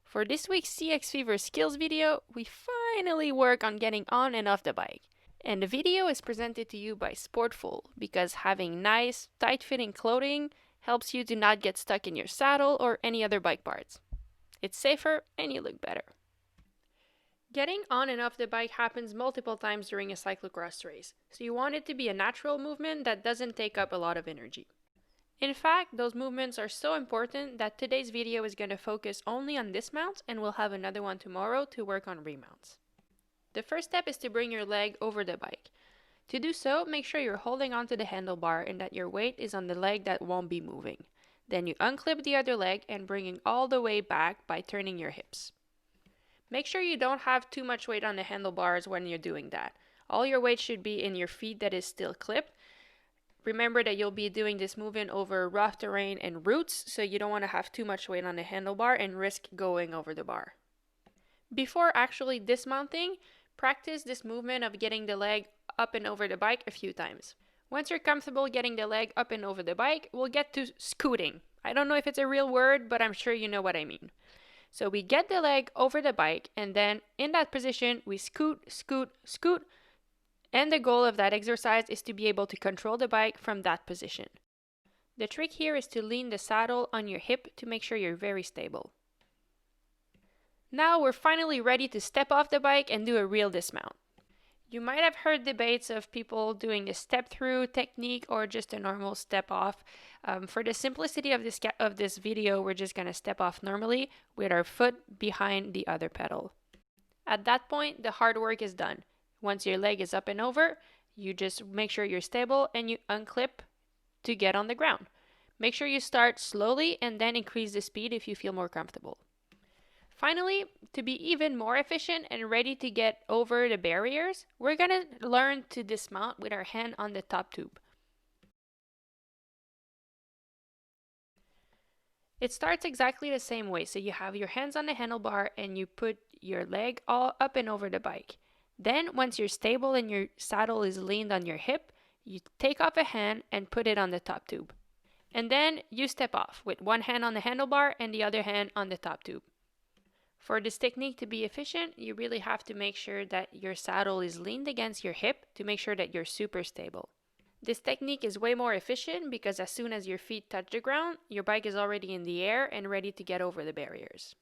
For this week's CXFever skills video, we finally work on getting on and off the bike. And the video is presented to you by Sportful because having nice, tight-fitting clothing helps you to not get stuck in your saddle or any other bike parts. It's safer and you look better. Getting on and off the bike happens multiple times during a cyclocross race, so you want it to be a natural movement that doesn't take up a lot of energy. In fact, those movements are so important that today's video is going to focus only on dismounts, and we'll have another one tomorrow to work on remounts. The first step is to bring your leg over the bike. To do so, make sure you're holding onto the handlebar and that your weight is on the leg that won't be moving. Then you unclip the other leg and bring it all the way back by turning your hips. Make sure you don't have too much weight on the handlebars when you're doing that. All your weight should be in your feet that is still clipped. Remember that you'll be doing this movement over rough terrain and roots, so you don't want to have too much weight on the handlebar and risk going over the bar. Before actually dismounting, practice this movement of getting the leg up and over the bike a few times. Once you're comfortable getting the leg up and over the bike, we'll get to scooting. I don't know if it's a real word, but I'm sure you know what I mean. So we get the leg over the bike, and then in that position, we scoot, scoot, scoot. And the goal of that exercise is to be able to control the bike from that position. The trick here is to lean the saddle on your hip to make sure you're very stable. Now we're finally ready to step off the bike and do a real dismount. You might have heard debates of people doing a step-through technique or just a normal step-off. For the simplicity of this video, we're just going to step off normally with our foot behind the other pedal. At that point, the hard work is done. Once your leg is up and over, you just make sure you're stable and you unclip to get on the ground. Make sure you start slowly and then increase the speed if you feel more comfortable. Finally, to be even more efficient and ready to get over the barriers, we're going to learn to dismount with our hand on the top tube. It starts exactly the same way. So you have your hands on the handlebar and you put your leg all up and over the bike. Then, once you're stable and your saddle is leaned on your hip, you take off a hand and put it on the top tube. And then you step off with one hand on the handlebar and the other hand on the top tube. For this technique to be efficient, you really have to make sure that your saddle is leaned against your hip to make sure that you're super stable. This technique is way more efficient because as soon as your feet touch the ground, your bike is already in the air and ready to get over the barriers.